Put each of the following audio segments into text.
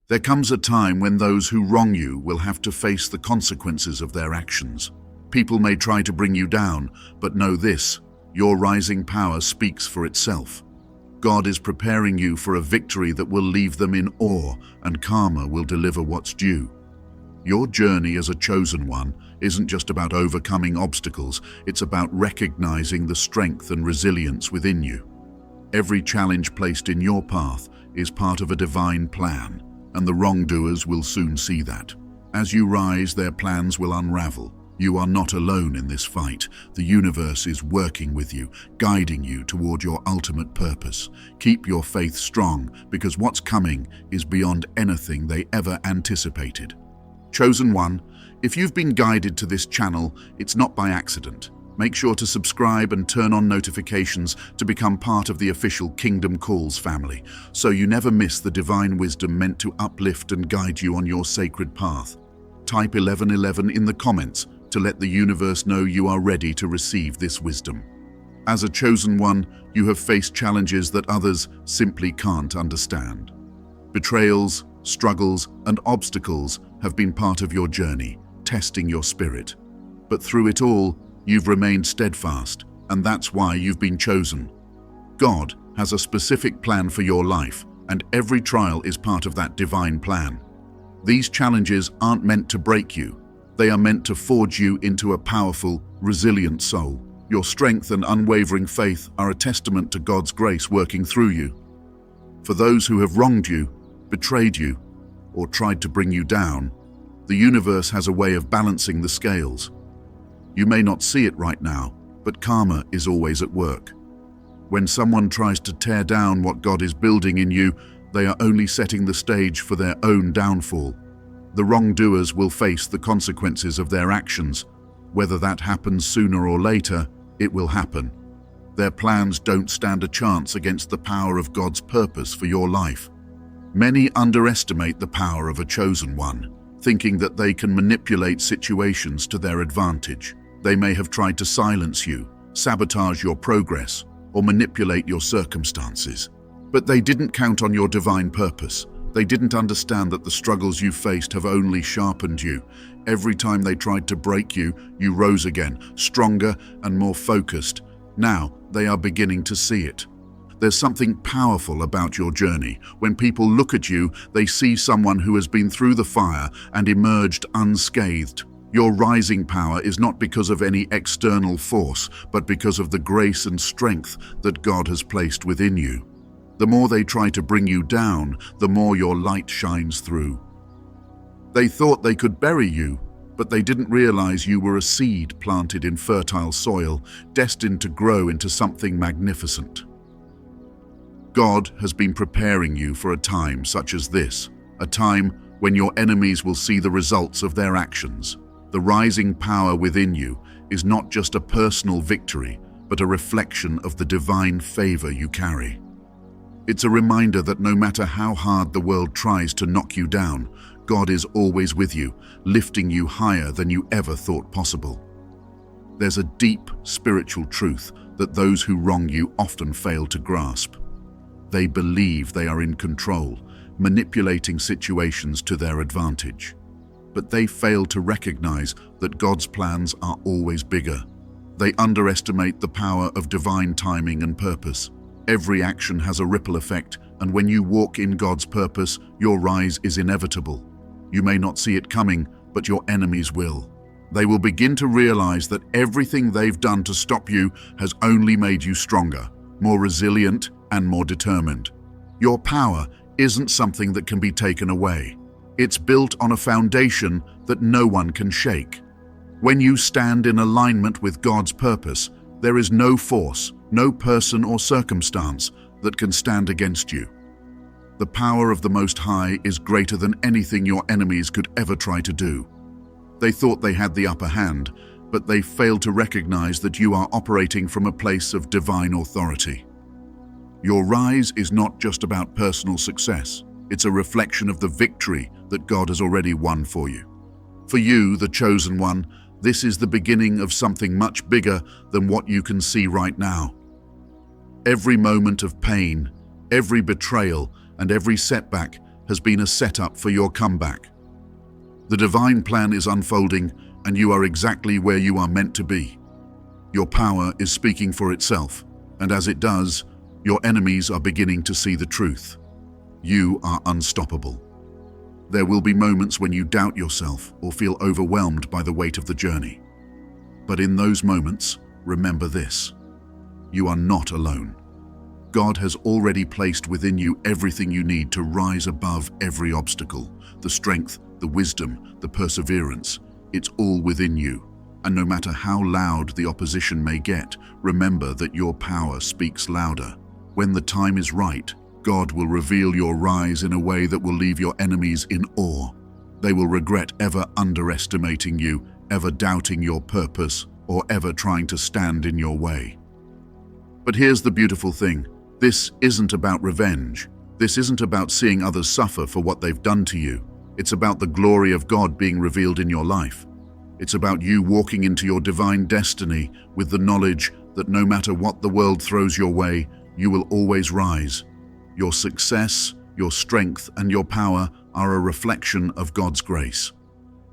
There comes a time when those who wrong you will have to face the consequences of their actions. People may try to bring you down, but know this: your rising power speaks for itself. God is preparing you for a victory that will leave them in awe, and karma will deliver what's due. Your journey as a chosen one isn't just about overcoming obstacles, it's about recognizing the strength and resilience within you. Every challenge placed in your path is part of a divine plan, and the wrongdoers will soon see that. As you rise, their plans will unravel. You are not alone in this fight. The universe is working with you, guiding you toward your ultimate purpose. Keep your faith strong, because what's coming is beyond anything they ever anticipated. Chosen one, if you've been guided to this channel, it's not by accident. Make sure to subscribe and turn on notifications to become part of the official Kingdom Calls family, so you never miss the divine wisdom meant to uplift and guide you on your sacred path. Type 1111 in the comments to let the universe know you are ready to receive this wisdom. As a chosen one, you have faced challenges that others simply can't understand. Betrayals, struggles, and obstacles have been part of your journey, testing your spirit. But through it all, you've remained steadfast, and that's why you've been chosen. God has a specific plan for your life, and every trial is part of that divine plan. These challenges aren't meant to break you. They are meant to forge you into a powerful, resilient soul. Your strength and unwavering faith are a testament to God's grace working through you. For those who have wronged you, betrayed you, or tried to bring you down, the universe has a way of balancing the scales. You may not see it right now, but karma is always at work. When someone tries to tear down what God is building in you, they are only setting the stage for their own downfall. The wrongdoers will face the consequences of their actions. Whether that happens sooner or later, it will happen. Their plans don't stand a chance against the power of God's purpose for your life. Many underestimate the power of a chosen one, thinking that they can manipulate situations to their advantage. They may have tried to silence you, sabotage your progress, or manipulate your circumstances. But they didn't count on your divine purpose. They didn't understand that the struggles you faced have only sharpened you. Every time they tried to break you, you rose again, stronger and more focused. Now they are beginning to see it. There's something powerful about your journey. When people look at you, they see someone who has been through the fire and emerged unscathed. Your rising power is not because of any external force, but because of the grace and strength that God has placed within you. The more they try to bring you down, the more your light shines through. They thought they could bury you, but they didn't realize you were a seed planted in fertile soil, destined to grow into something magnificent. God has been preparing you for a time such as this, a time when your enemies will see the results of their actions. The rising power within you is not just a personal victory, but a reflection of the divine favor you carry. It's a reminder that no matter how hard the world tries to knock you down, God is always with you, lifting you higher than you ever thought possible. There's a deep spiritual truth that those who wrong you often fail to grasp. They believe they are in control, manipulating situations to their advantage. But they fail to recognize that God's plans are always bigger. They underestimate the power of divine timing and purpose. Every action has a ripple effect, and when you walk in God's purpose, your rise is inevitable. You may not see it coming, but your enemies will. They will begin to realize that everything they've done to stop you has only made you stronger, more resilient, and more determined. Your power isn't something that can be taken away. It's built on a foundation that no one can shake. When you stand in alignment with God's purpose, there is no force, no person or circumstance that can stand against you. The power of the Most High is greater than anything your enemies could ever try to do. They thought they had the upper hand, but they failed to recognize that you are operating from a place of divine authority. Your rise is not just about personal success. It's a reflection of the victory that God has already won for you. For you, the chosen one, this is the beginning of something much bigger than what you can see right now. Every moment of pain, every betrayal, and every setback has been a setup for your comeback. The divine plan is unfolding, and you are exactly where you are meant to be. Your power is speaking for itself, and as it does, your enemies are beginning to see the truth. You are unstoppable. There will be moments when you doubt yourself or feel overwhelmed by the weight of the journey. But in those moments, remember this: you are not alone. God has already placed within you everything you need to rise above every obstacle. The strength, the wisdom, the perseverance, it's all within you. And no matter how loud the opposition may get, remember that your power speaks louder. When the time is right, God will reveal your rise in a way that will leave your enemies in awe. They will regret ever underestimating you, ever doubting your purpose, or ever trying to stand in your way. But here's the beautiful thing. This isn't about revenge. This isn't about seeing others suffer for what they've done to you. It's about the glory of God being revealed in your life. It's about you walking into your divine destiny with the knowledge that no matter what the world throws your way, you will always rise. Your success, your strength, and your power are a reflection of God's grace.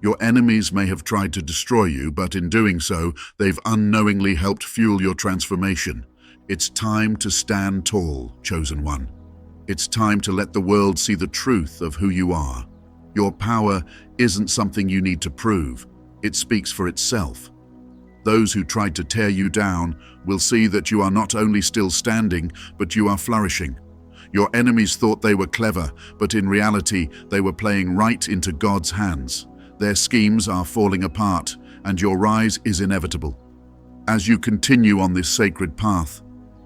Your enemies may have tried to destroy you, but in doing so, they've unknowingly helped fuel your transformation. It's time to stand tall, chosen one. It's time to let the world see the truth of who you are. Your power isn't something you need to prove. It speaks for itself. Those who tried to tear you down will see that you are not only still standing, but you are flourishing. Your enemies thought they were clever, but in reality, they were playing right into God's hands. Their schemes are falling apart, and your rise is inevitable. As you continue on this sacred path,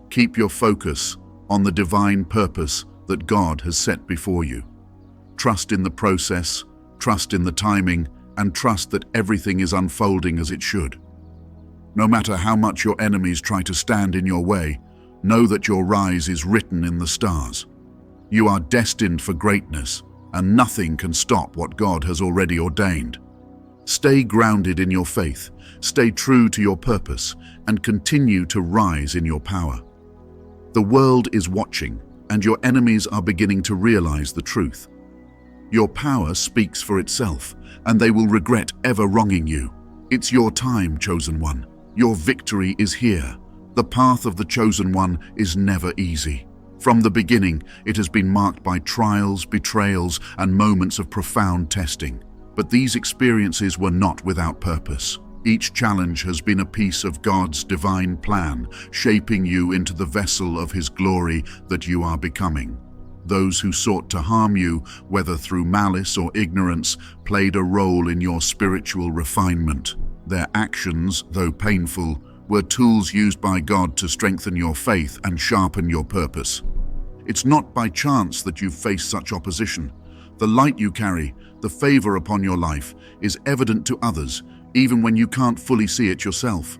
keep your focus on the divine purpose that God has set before you. Trust in the process, trust in the timing, and trust that everything is unfolding as it should. No matter how much your enemies try to stand in your way, know that your rise is written in the stars. You are destined for greatness, and nothing can stop what God has already ordained. Stay grounded in your faith, stay true to your purpose, and continue to rise in your power. The world is watching, and your enemies are beginning to realize the truth. Your power speaks for itself, and they will regret ever wronging you. It's your time, chosen one. Your victory is here. The path of the chosen one is never easy. From the beginning, it has been marked by trials, betrayals, and moments of profound testing. But these experiences were not without purpose. Each challenge has been a piece of God's divine plan, shaping you into the vessel of His glory that you are becoming. Those who sought to harm you, whether through malice or ignorance, played a role in your spiritual refinement. Their actions, though painful, were tools used by God to strengthen your faith and sharpen your purpose. It's not by chance that you've faced such opposition. The light you carry, the favor upon your life, is evident to others, even when you can't fully see it yourself.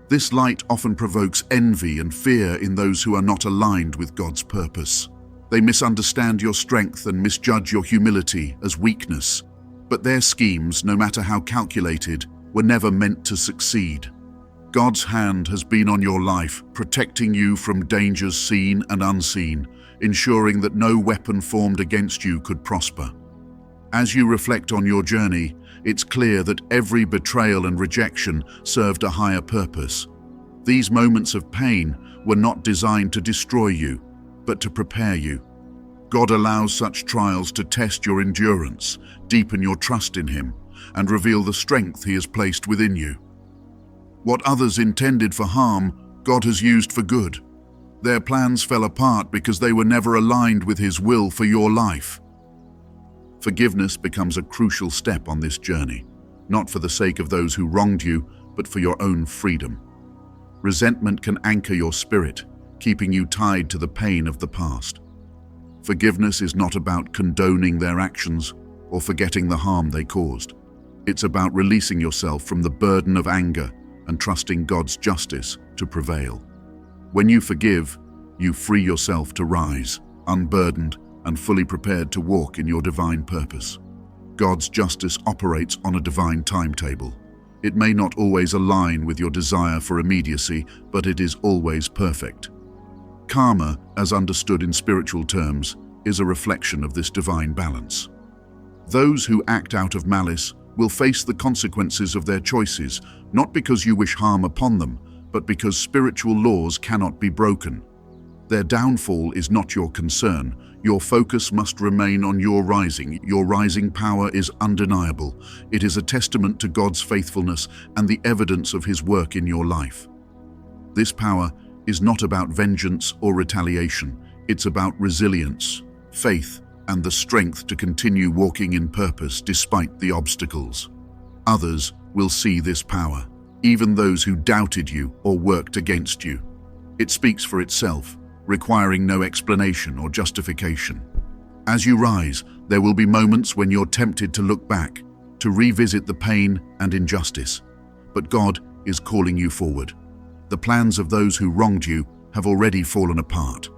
This light often provokes envy and fear in those who are not aligned with God's purpose. They misunderstand your strength and misjudge your humility as weakness. But their schemes, no matter how calculated, were never meant to succeed. God's hand has been on your life, protecting you from dangers seen and unseen, ensuring that no weapon formed against you could prosper. As you reflect on your journey, it's clear that every betrayal and rejection served a higher purpose. These moments of pain were not designed to destroy you, but to prepare you. God allows such trials to test your endurance, deepen your trust in Him, and reveal the strength He has placed within you. What others intended for harm, God has used for good. Their plans fell apart because they were never aligned with His will for your life. Forgiveness becomes a crucial step on this journey, not for the sake of those who wronged you, but for your own freedom. Resentment can anchor your spirit, keeping you tied to the pain of the past. Forgiveness is not about condoning their actions or forgetting the harm they caused. It's about releasing yourself from the burden of anger and trusting God's justice to prevail. When you forgive, you free yourself to rise, unburdened and fully prepared to walk in your divine purpose. God's justice operates on a divine timetable. It may not always align with your desire for immediacy, but it is always perfect. Karma, as understood in spiritual terms, is a reflection of this divine balance. Those who act out of malice will face the consequences of their choices, not because you wish harm upon them, but because spiritual laws cannot be broken. Their downfall is not your concern. Your focus must remain on your rising. Your rising power is undeniable. It is a testament to God's faithfulness and the evidence of His work in your life. This power is not about vengeance or retaliation. It's about resilience, faith, and the strength to continue walking in purpose despite the obstacles. Others will see this power, even those who doubted you or worked against you. It speaks for itself, requiring no explanation or justification. As you rise, there will be moments when you're tempted to look back, to revisit the pain and injustice. But God is calling you forward. The plans of those who wronged you have already fallen apart.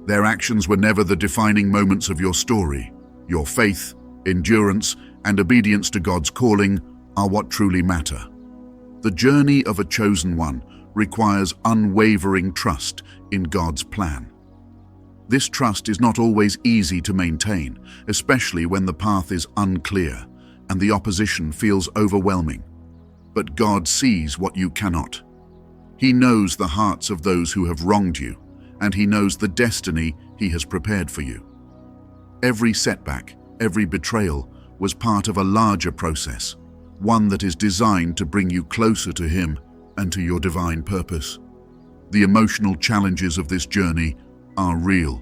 Their actions were never the defining moments of your story. Your faith, endurance, and obedience to God's calling are what truly matter. The journey of a chosen one requires unwavering trust in God's plan. This trust is not always easy to maintain, especially when the path is unclear and the opposition feels overwhelming. But God sees what you cannot. He knows the hearts of those who have wronged you, and He knows the destiny He has prepared for you. Every setback, every betrayal was part of a larger process, one that is designed to bring you closer to Him and to your divine purpose. The emotional challenges of this journey are real.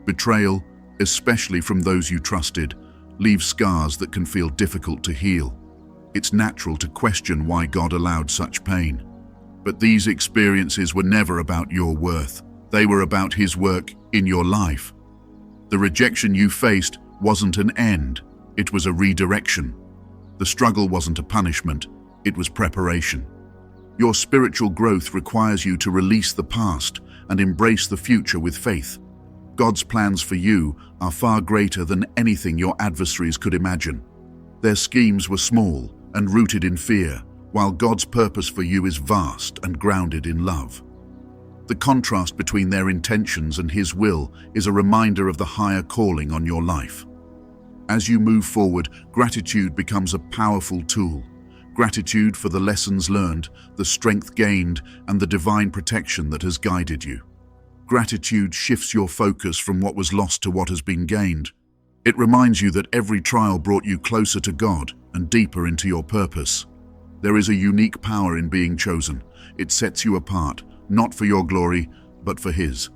Betrayal, especially from those you trusted, leaves scars that can feel difficult to heal. It's natural to question why God allowed such pain. But these experiences were never about your worth. They were about His work in your life. The rejection you faced wasn't an end, it was a redirection. The struggle wasn't a punishment, it was preparation. Your spiritual growth requires you to release the past and embrace the future with faith. God's plans for you are far greater than anything your adversaries could imagine. Their schemes were small and rooted in fear, while God's purpose for you is vast and grounded in love. The contrast between their intentions and His will is a reminder of the higher calling on your life. As you move forward, gratitude becomes a powerful tool. Gratitude for the lessons learned, the strength gained, and the divine protection that has guided you. Gratitude shifts your focus from what was lost to what has been gained. It reminds you that every trial brought you closer to God and deeper into your purpose. There is a unique power in being chosen. It sets you apart, not for your glory, but for His.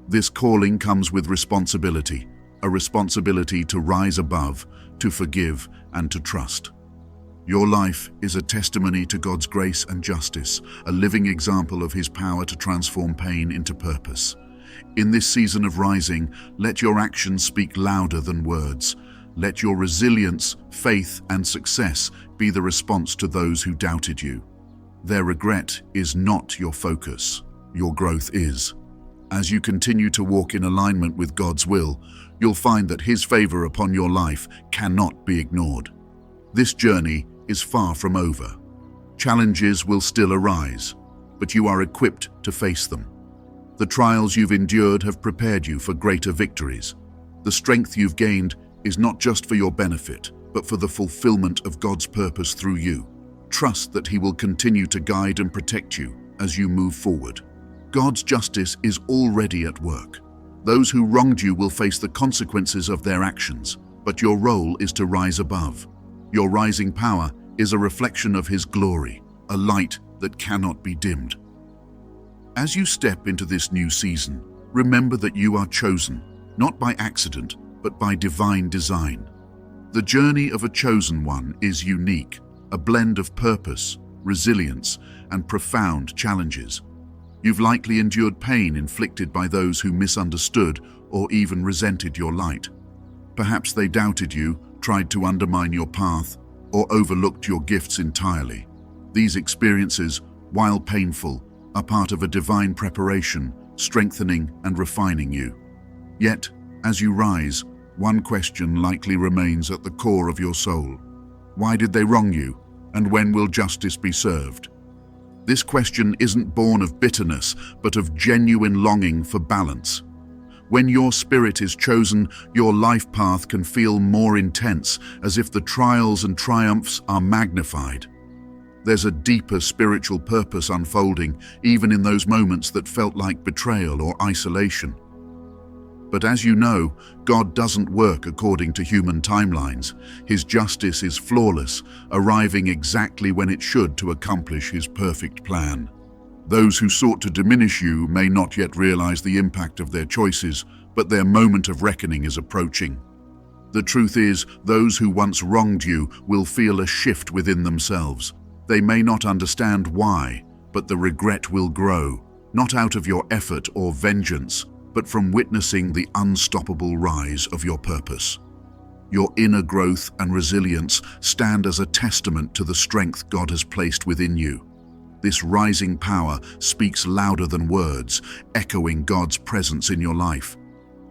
This calling comes with responsibility, a responsibility to rise above, to forgive, and to trust. Your life is a testimony to God's grace and justice, a living example of His power to transform pain into purpose. In this season of rising, let your actions speak louder than words. Let your resilience, faith, and success be the response to those who doubted you. Their regret is not your focus. Your growth is. As you continue to walk in alignment with God's will, you'll find that His favor upon your life cannot be ignored. This journey is far from over. Challenges will still arise, but you are equipped to face them. The trials you've endured have prepared you for greater victories. The strength you've gained is not just for your benefit, but for the fulfillment of God's purpose through you. Trust that He will continue to guide and protect you as you move forward. God's justice is already at work. Those who wronged you will face the consequences of their actions, but your role is to rise above. Your rising power is a reflection of His glory, a light that cannot be dimmed. As you step into this new season, remember that you are chosen, not by accident, but by divine design. The journey of a chosen one is unique, a blend of purpose, resilience, and profound challenges. You've likely endured pain inflicted by those who misunderstood or even resented your light. Perhaps they doubted you, tried to undermine your path, or overlooked your gifts entirely. These experiences, while painful, are part of a divine preparation, strengthening and refining you. Yet, as you rise, one question likely remains at the core of your soul. Why did they wrong you, and when will justice be served? This question isn't born of bitterness, but of genuine longing for balance. When your spirit is chosen, your life path can feel more intense, as if the trials and triumphs are magnified. There's a deeper spiritual purpose unfolding, even in those moments that felt like betrayal or isolation. But as you know, God doesn't work according to human timelines. His justice is flawless, arriving exactly when it should to accomplish His perfect plan. Those who sought to diminish you may not yet realize the impact of their choices, but their moment of reckoning is approaching. The truth is, those who once wronged you will feel a shift within themselves. They may not understand why, but the regret will grow, not out of your effort or vengeance, but from witnessing the unstoppable rise of your purpose. Your inner growth and resilience stand as a testament to the strength God has placed within you. This rising power speaks louder than words, echoing God's presence in your life.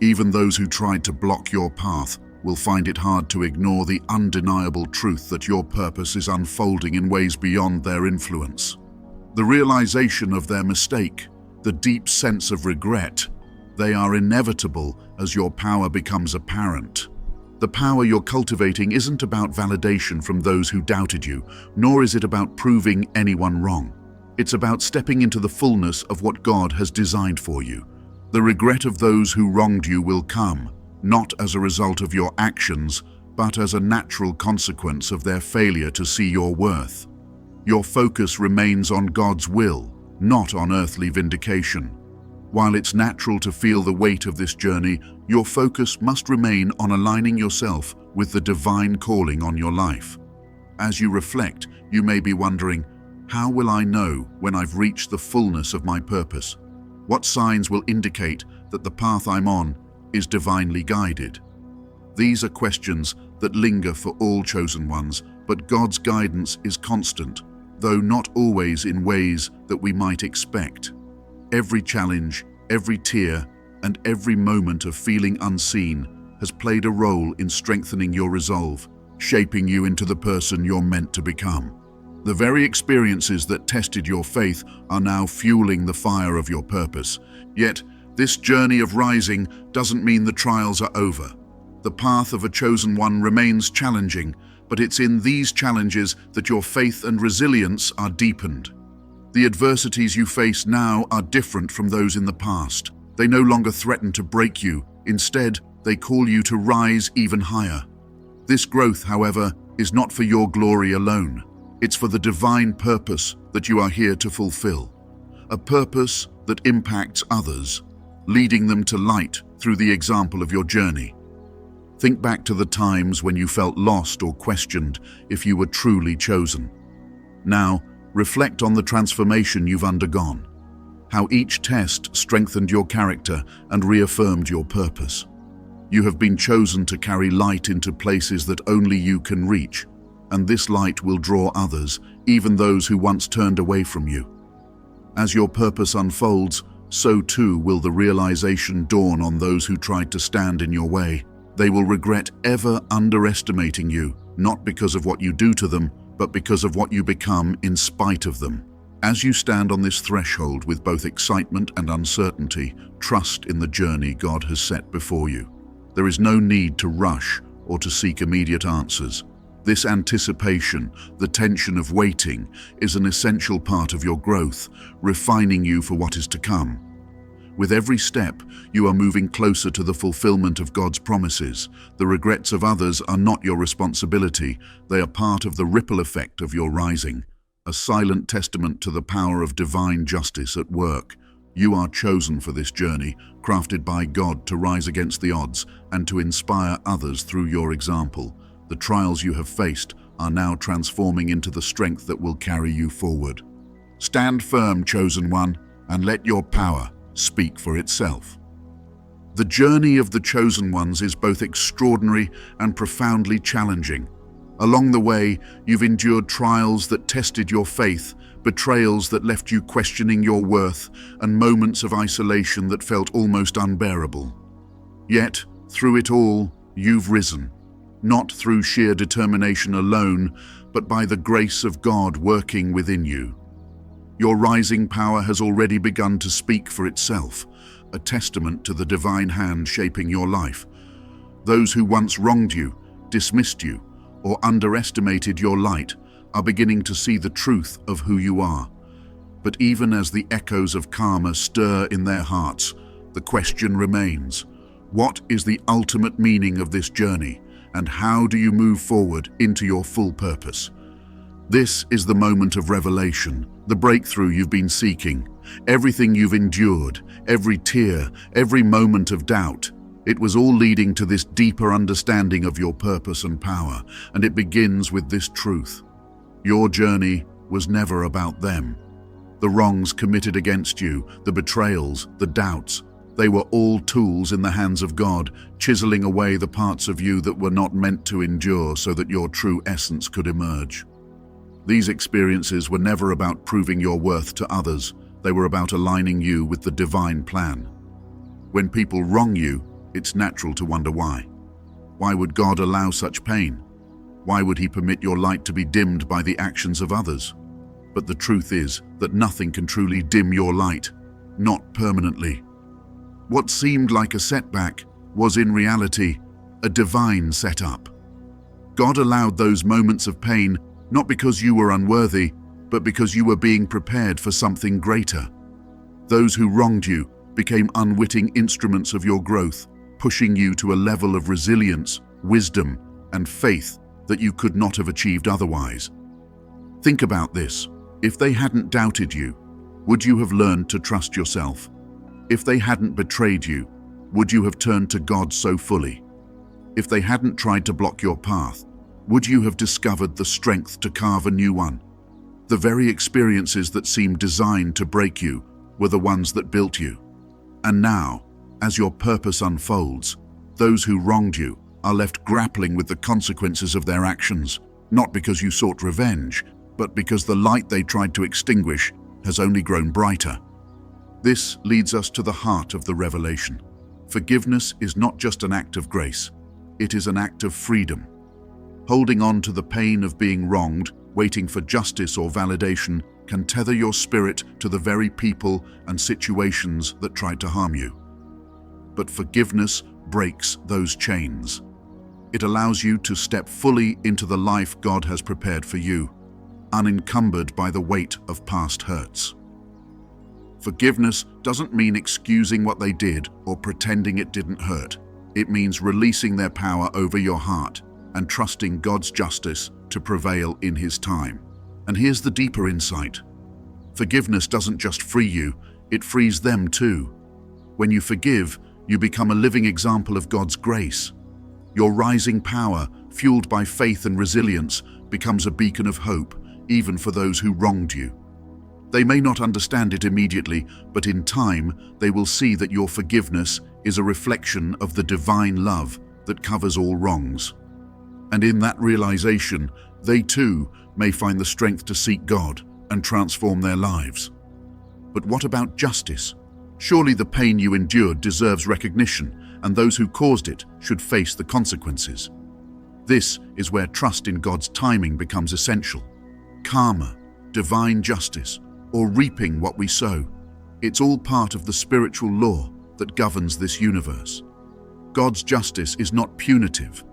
Even those who tried to block your path will find it hard to ignore the undeniable truth that your purpose is unfolding in ways beyond their influence. The realization of their mistake, the deep sense of regret, they are inevitable as your power becomes apparent. The power you're cultivating isn't about validation from those who doubted you, nor is it about proving anyone wrong. It's about stepping into the fullness of what God has designed for you. The regret of those who wronged you will come, not as a result of your actions, but as a natural consequence of their failure to see your worth. Your focus remains on God's will, not on earthly vindication. While it's natural to feel the weight of this journey, your focus must remain on aligning yourself with the divine calling on your life. As you reflect, you may be wondering, how will I know when I've reached the fullness of my purpose? What signs will indicate that the path I'm on is divinely guided? These are questions that linger for all chosen ones, but God's guidance is constant, though not always in ways that we might expect. Every challenge, every tear, and every moment of feeling unseen has played a role in strengthening your resolve, shaping you into the person you're meant to become. The very experiences that tested your faith are now fueling the fire of your purpose. Yet, this journey of rising doesn't mean the trials are over. The path of a chosen one remains challenging, but it's in these challenges that your faith and resilience are deepened. The adversities you face now are different from those in the past. They no longer threaten to break you. Instead, they call you to rise even higher. This growth, however, is not for your glory alone. It's for the divine purpose that you are here to fulfill. A purpose that impacts others, leading them to light through the example of your journey. Think back to the times when you felt lost or questioned if you were truly chosen. Now, reflect on the transformation you've undergone, how each test strengthened your character and reaffirmed your purpose. You have been chosen to carry light into places that only you can reach, and this light will draw others, even those who once turned away from you. As your purpose unfolds, so too will the realization dawn on those who tried to stand in your way. They will regret ever underestimating you, not because of what you do to them, but because of what you become in spite of them. As you stand on this threshold with both excitement and uncertainty, trust in the journey God has set before you. There is no need to rush or to seek immediate answers. This anticipation, the tension of waiting, is an essential part of your growth, refining you for what is to come. With every step, you are moving closer to the fulfillment of God's promises. The regrets of others are not your responsibility. They are part of the ripple effect of your rising, a silent testament to the power of divine justice at work. You are chosen for this journey, crafted by God to rise against the odds and to inspire others through your example. The trials you have faced are now transforming into the strength that will carry you forward. Stand firm, chosen one, and let your power speak for itself. The journey of the chosen ones is both extraordinary and profoundly challenging. Along the way, you've endured trials that tested your faith, betrayals that left you questioning your worth, and moments of isolation that felt almost unbearable. Yet, through it all, you've risen. Not through sheer determination alone, but by the grace of God working within you. Your rising power has already begun to speak for itself. a testament to the divine hand shaping your life. Those who once wronged you, dismissed you, or underestimated your light are beginning to see the truth of who you are. But even as the echoes of karma stir in their hearts, the question remains: what is the ultimate meaning of this journey, and how do you move forward into your full purpose? This is the moment of revelation, the breakthrough you've been seeking. Everything you've endured, every tear, every moment of doubt, it was all leading to this deeper understanding of your purpose and power, and it begins with this truth. Your journey was never about them. The wrongs committed against you, the betrayals, the doubts, they were all tools in the hands of God, chiseling away the parts of you that were not meant to endure so that your true essence could emerge. These experiences were never about proving your worth to others. They were about aligning you with the divine plan. When people wrong you, it's natural to wonder why. Why would God allow such pain? Why would He permit your light to be dimmed by the actions of others? But the truth is that nothing can truly dim your light, not permanently. What seemed like a setback was in reality a divine setup. God allowed those moments of pain not because you were unworthy, but because you were being prepared for something greater. Those who wronged you became unwitting instruments of your growth, pushing you to a level of resilience, wisdom, and faith that you could not have achieved otherwise. Think about this. If they hadn't doubted you, would you have learned to trust yourself? If they hadn't betrayed you, would you have turned to God so fully? If they hadn't tried to block your path, would you have discovered the strength to carve a new one? The very experiences that seemed designed to break you were the ones that built you. And now, as your purpose unfolds, those who wronged you are left grappling with the consequences of their actions, not because you sought revenge, but because the light they tried to extinguish has only grown brighter. This leads us to the heart of the revelation. Forgiveness is not just an act of grace, it is an act of freedom. Holding on to the pain of being wronged, waiting for justice or validation, can tether your spirit to the very people and situations that tried to harm you. But forgiveness breaks those chains. It allows you to step fully into the life God has prepared for you, unencumbered by the weight of past hurts. Forgiveness doesn't mean excusing what they did or pretending it didn't hurt. It means releasing their power over your heart and trusting God's justice to prevail in His time. And here's the deeper insight. Forgiveness doesn't just free you, it frees them too. When you forgive, you become a living example of God's grace. Your rising power, fueled by faith and resilience, becomes a beacon of hope, even for those who wronged you. They may not understand it immediately, but in time, they will see that your forgiveness is a reflection of the divine love that covers all wrongs. And in that realization, they too may find the strength to seek God and transform their lives. But what about justice? Surely the pain you endured deserves recognition, and those who caused it should face the consequences. This is where trust in God's timing becomes essential. Karma, divine justice, or reaping what we sow, it's all part of the spiritual law that governs this universe. God's justice is not punitive,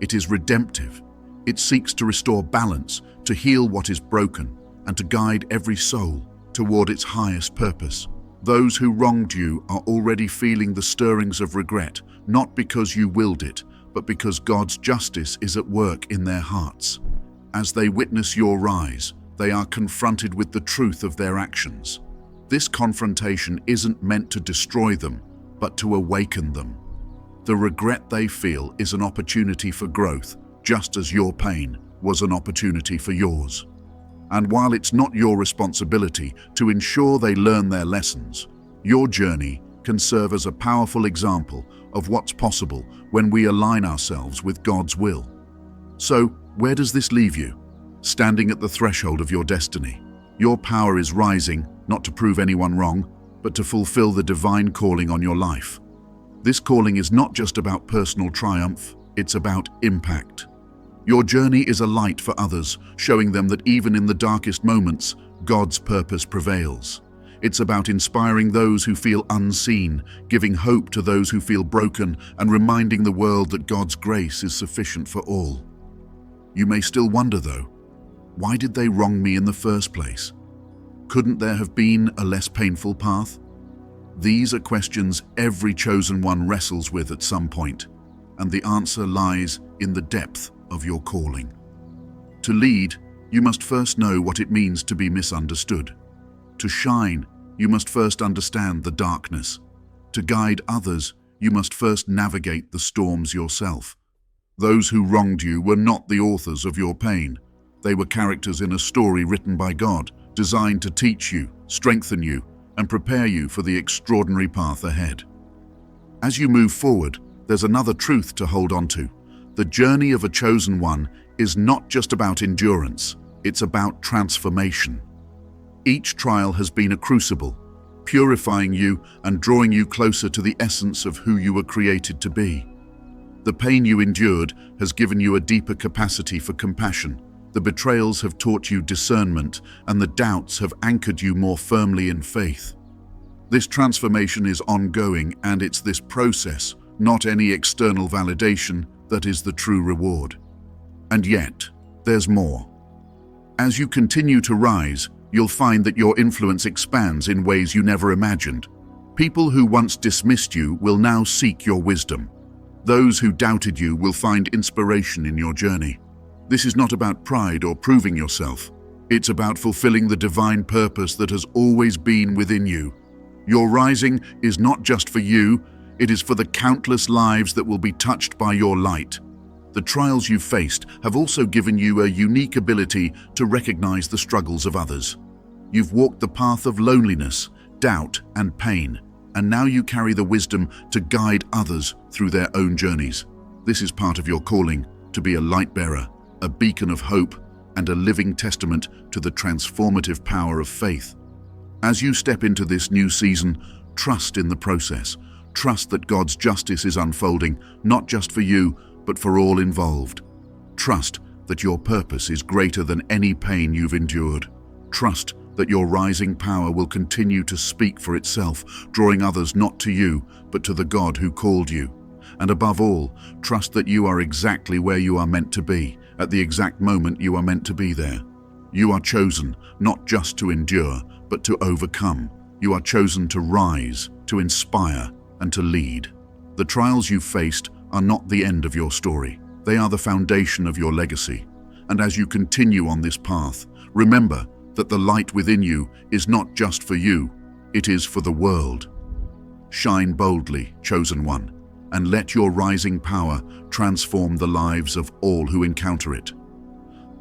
it is redemptive. It seeks to restore balance, to heal what is broken, and to guide every soul toward its highest purpose. Those who wronged you are already feeling the stirrings of regret, not because you willed it, but because God's justice is at work in their hearts. As they witness your rise, they are confronted with the truth of their actions. This confrontation isn't meant to destroy them, but to awaken them. The regret they feel is an opportunity for growth, just as your pain was an opportunity for yours. And while it's not your responsibility to ensure they learn their lessons, your journey can serve as a powerful example of what's possible when we align ourselves with God's will. So, where does this leave you? Standing at the threshold of your destiny. Your power is rising, not to prove anyone wrong, but to fulfill the divine calling on your life. This calling is not just about personal triumph, it's about impact. Your journey is a light for others, showing them that even in the darkest moments, God's purpose prevails. It's about inspiring those who feel unseen, giving hope to those who feel broken, and reminding the world that God's grace is sufficient for all. You may still wonder, though, why did they wrong me in the first place? Couldn't there have been a less painful path? These are questions every chosen one wrestles with at some point, and the answer lies in the depth of your calling. To lead, you must first know what it means to be misunderstood. To shine, you must first understand the darkness. To guide others, you must first navigate the storms yourself. Those who wronged you were not the authors of your pain. They were characters in a story written by God, designed to teach you, strengthen you, and prepare you for the extraordinary path ahead. As you move forward, there's another truth to hold on to. The journey of a chosen one is not just about endurance, it's about transformation. Each trial has been a crucible, purifying you and drawing you closer to the essence of who you were created to be. The pain you endured has given you a deeper capacity for compassion. The betrayals have taught you discernment, and the doubts have anchored you more firmly in faith. This transformation is ongoing, and it's this process, not any external validation, that is the true reward. And yet, there's more. As you continue to rise, you'll find that your influence expands in ways you never imagined. People who once dismissed you will now seek your wisdom. Those who doubted you will find inspiration in your journey. This is not about pride or proving yourself. It's about fulfilling the divine purpose that has always been within you. Your rising is not just for you, it is for the countless lives that will be touched by your light. The trials you've faced have also given you a unique ability to recognize the struggles of others. You've walked the path of loneliness, doubt, and pain, and now you carry the wisdom to guide others through their own journeys. This is part of your calling, to be a light bearer, a beacon of hope, and a living testament to the transformative power of faith. As you step into this new season, trust in the process. Trust that God's justice is unfolding, not just for you, but for all involved. Trust that your purpose is greater than any pain you've endured. Trust that your rising power will continue to speak for itself, drawing others not to you, but to the God who called you. And above all, trust that you are exactly where you are meant to be, at the exact moment you are meant to be there. You are chosen not just to endure, but to overcome. You are chosen to rise, to inspire, and to lead. The trials you've faced are not the end of your story. They are the foundation of your legacy. And as you continue on this path, remember that the light within you is not just for you, it is for the world. Shine boldly, chosen one, and let your rising power transform the lives of all who encounter it.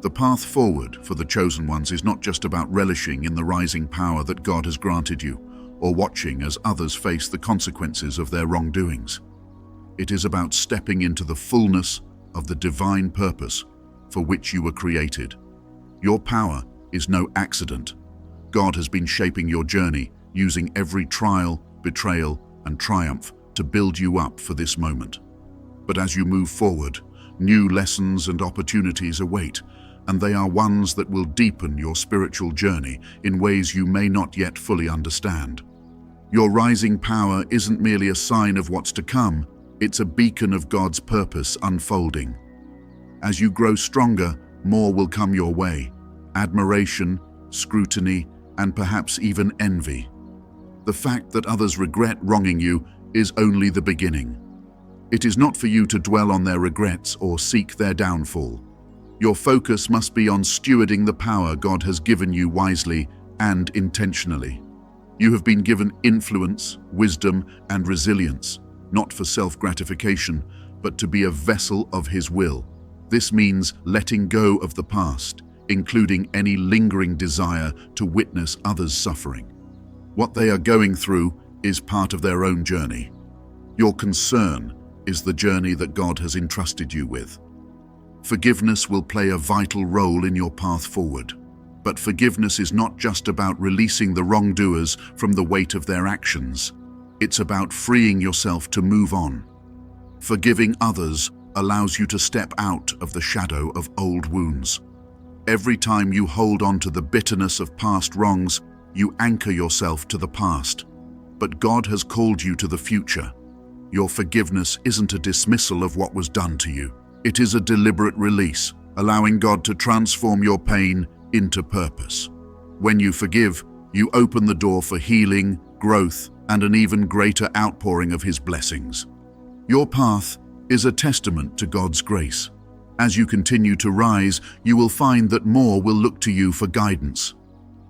The path forward for the chosen ones is not just about relishing in the rising power that God has granted you, or watching as others face the consequences of their wrongdoings. It is about stepping into the fullness of the divine purpose for which you were created. Your power is no accident. God has been shaping your journey, using every trial, betrayal, and triumph to build you up for this moment. But as you move forward, new lessons and opportunities await, and they are ones that will deepen your spiritual journey in ways you may not yet fully understand. Your rising power isn't merely a sign of what's to come, it's a beacon of God's purpose unfolding. As you grow stronger, more will come your way: admiration, scrutiny, and perhaps even envy. The fact that others regret wronging you is only the beginning. It is not for you to dwell on their regrets or seek their downfall. Your focus must be on stewarding the power God has given you wisely and intentionally. You have been given influence, wisdom, and resilience, not for self-gratification, but to be a vessel of His will. This means letting go of the past, including any lingering desire to witness others' suffering. What they are going through is part of their own journey. Your concern is the journey that God has entrusted you with. Forgiveness will play a vital role in your path forward. But forgiveness is not just about releasing the wrongdoers from the weight of their actions. It's about freeing yourself to move on. Forgiving others allows you to step out of the shadow of old wounds. Every time you hold on to the bitterness of past wrongs, You anchor yourself to the past. But God has called you to the future. Your forgiveness isn't a dismissal of what was done to you. It is a deliberate release, allowing God to transform your pain into purpose. When you forgive, you open the door for healing, growth, and an even greater outpouring of His blessings. Your path is a testament to God's grace. As you continue to rise, you will find that more will look to you for guidance.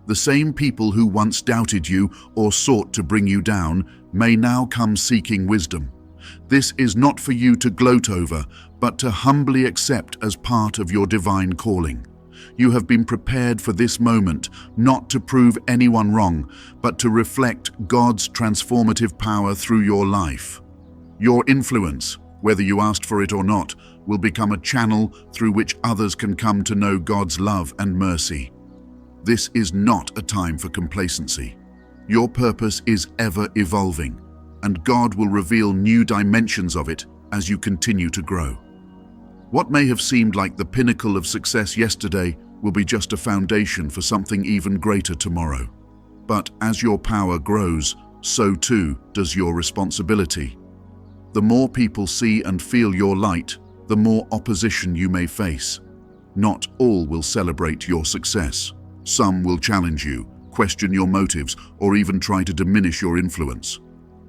The same people who once doubted you or sought to bring you down may now come seeking wisdom. This is not for you to gloat over, but to humbly accept as part of your divine calling. You have been prepared for this moment, not to prove anyone wrong, but to reflect God's transformative power through your life. Your influence, whether you asked for it or not, will become a channel through which others can come to know God's love and mercy. This is not a time for complacency. Your purpose is ever evolving, and God will reveal new dimensions of it as you continue to grow. What may have seemed like the pinnacle of success yesterday will be just a foundation for something even greater tomorrow. But as your power grows, so too does your responsibility. The more people see and feel your light, the more opposition you may face. Not all will celebrate your success. Some will challenge you, question your motives, or even try to diminish your influence.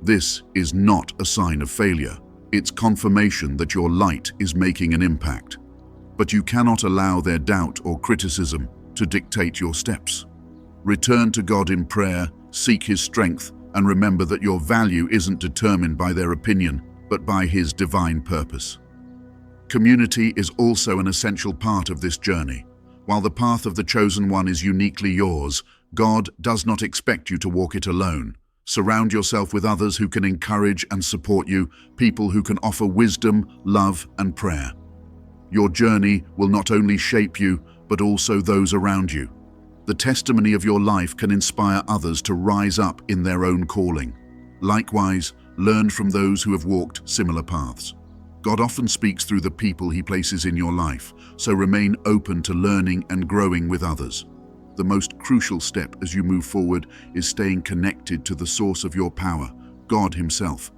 This is not a sign of failure. It's confirmation that your light is making an impact. But you cannot allow their doubt or criticism to dictate your steps. Return to God in prayer, seek His strength, and remember that your value isn't determined by their opinion, but by His divine purpose. Community is also an essential part of this journey. While the path of the chosen one is uniquely yours, God does not expect you to walk it alone. Surround yourself with others who can encourage and support you, people who can offer wisdom, love, and prayer. Your journey will not only shape you, but also those around you. The testimony of your life can inspire others to rise up in their own calling. Likewise, learn from those who have walked similar paths. God often speaks through the people He places in your life, so remain open to learning and growing with others. The most crucial step as you move forward is staying connected to the source of your power, God Himself.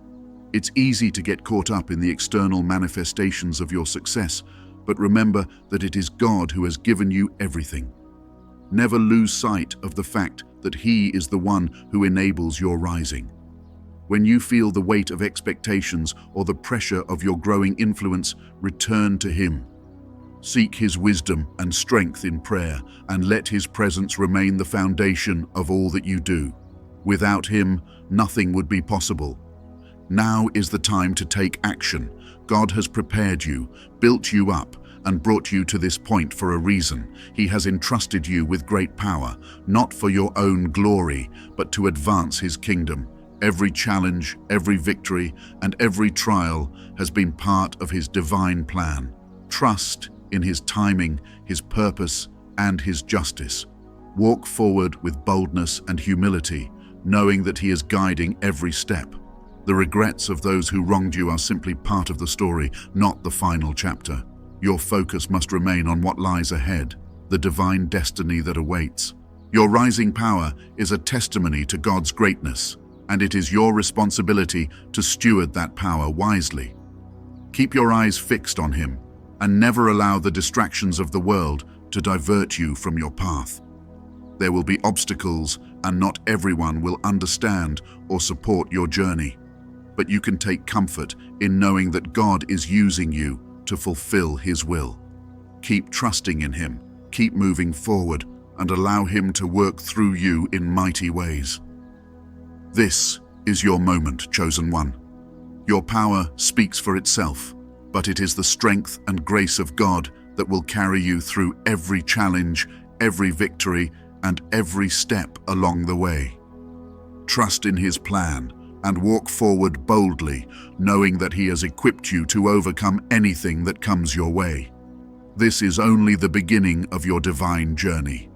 It's easy to get caught up in the external manifestations of your success, but remember that it is God who has given you everything. Never lose sight of the fact that He is the one who enables your rising. When you feel the weight of expectations or the pressure of your growing influence, return to Him. Seek His wisdom and strength in prayer, and let His presence remain the foundation of all that you do. Without Him, nothing would be possible. Now is the time to take action. God has prepared you, built you up, and brought you to this point for a reason. He has entrusted you with great power, not for your own glory, but to advance His kingdom. Every challenge, every victory, and every trial has been part of His divine plan. Trust in His timing, His purpose, and His justice. Walk forward with boldness and humility, knowing that He is guiding every step. The regrets of those who wronged you are simply part of the story, not the final chapter. Your focus must remain on what lies ahead, the divine destiny that awaits. Your rising power is a testimony to God's greatness, and it is your responsibility to steward that power wisely. Keep your eyes fixed on Him, and never allow the distractions of the world to divert you from your path. There will be obstacles, and not everyone will understand or support your journey. But you can take comfort in knowing that God is using you to fulfill His will. Keep trusting in Him, keep moving forward, and allow Him to work through you in mighty ways. This is your moment, chosen one. Your power speaks for itself, but it is the strength and grace of God that will carry you through every challenge, every victory, and every step along the way. Trust in His plan and walk forward boldly, knowing that He has equipped you to overcome anything that comes your way. This is only the beginning of your divine journey.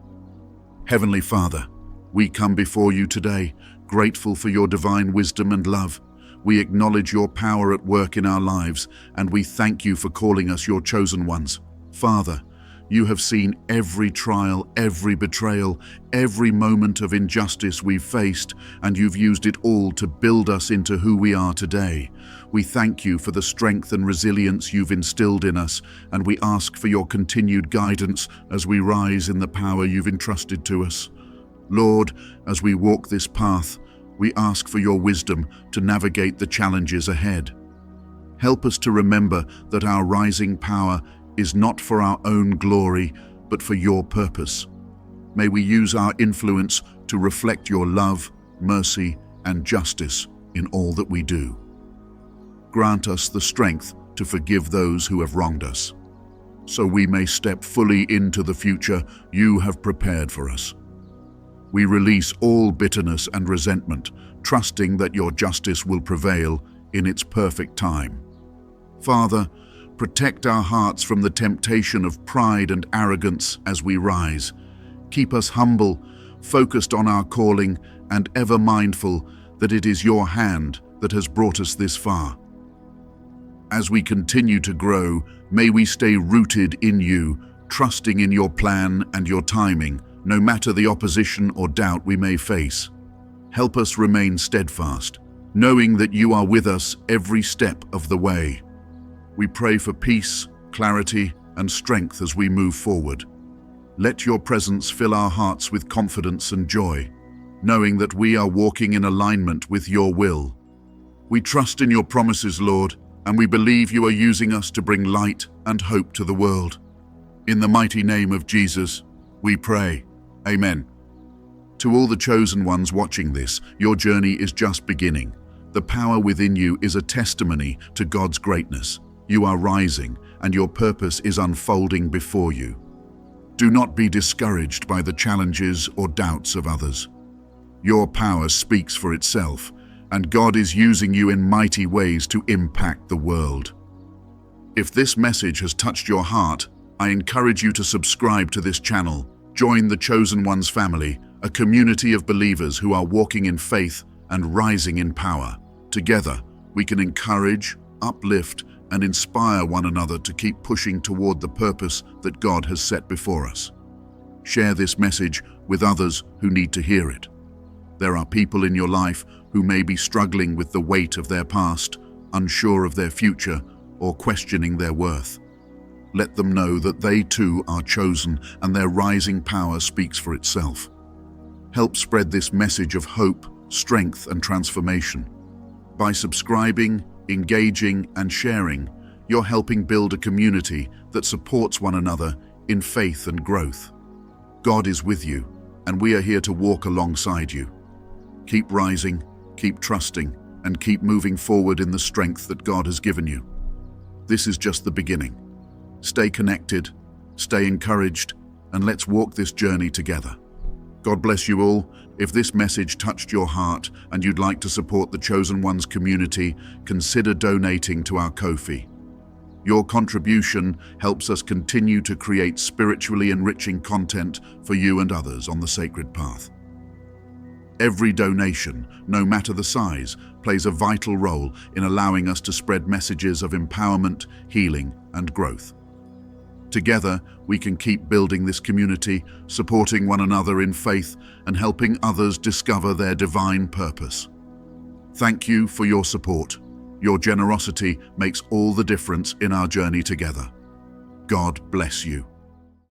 Heavenly Father, we come before you today, grateful for your divine wisdom and love. We acknowledge your power at work in our lives, and we thank you for calling us your chosen ones. Father, You have seen every trial, every betrayal, every moment of injustice we've faced, and you've used it all to build us into who we are today. We thank you for the strength and resilience you've instilled in us, and we ask for your continued guidance as we rise in the power you've entrusted to us. Lord, as we walk this path, we ask for your wisdom to navigate the challenges ahead. Help us to remember that our rising power is not for our own glory, but for your purpose. May we use our influence to reflect your love, mercy, and justice in all that we do. Grant us the strength to forgive those who have wronged us, so we may step fully into the future you have prepared for us. We release all bitterness and resentment, trusting that your justice will prevail in its perfect time. Father, protect our hearts from the temptation of pride and arrogance as we rise. Keep us humble, focused on our calling, and ever mindful that it is your hand that has brought us this far. As we continue to grow, may we stay rooted in you, trusting in your plan and your timing, no matter the opposition or doubt we may face. Help us remain steadfast, knowing that you are with us every step of the way. We pray for peace, clarity, and strength as we move forward. Let your presence fill our hearts with confidence and joy, knowing that we are walking in alignment with your will. We trust in your promises, Lord, and we believe you are using us to bring light and hope to the world. In the mighty name of Jesus, we pray. Amen. To all the chosen ones watching this, your journey is just beginning. The power within you is a testimony to God's greatness. You are rising, and your purpose is unfolding before you. Do not be discouraged by the challenges or doubts of others. Your power speaks for itself, and God is using you in mighty ways to impact the world. If this message has touched your heart, I encourage you to subscribe to this channel. Join the Chosen Ones family, a community of believers who are walking in faith and rising in power. Together, we can encourage, uplift, and inspire one another to keep pushing toward the purpose that God has set before us. Share this message with others who need to hear it. There are people in your life who may be struggling with the weight of their past, unsure of their future, or questioning their worth. Let them know that they too are chosen and their rising power speaks for itself. Help spread this message of hope, strength, and transformation. By subscribing, engaging, and sharing, you're helping build a community that supports one another in faith and growth. God is with you, and we are here to walk alongside you. Keep rising, keep trusting, and keep moving forward in the strength that God has given you. This is just the beginning. Stay connected, stay encouraged, and let's walk this journey together. God bless you all. If this message touched your heart and you'd like to support the Chosen Ones community, consider donating to our Ko-fi. Your contribution helps us continue to create spiritually enriching content for you and others on the sacred path. Every donation, no matter the size, plays a vital role in allowing us to spread messages of empowerment, healing, and growth. Together, we can keep building this community, supporting one another in faith and helping others discover their divine purpose. Thank you for your support. Your generosity makes all the difference in our journey together. God bless you.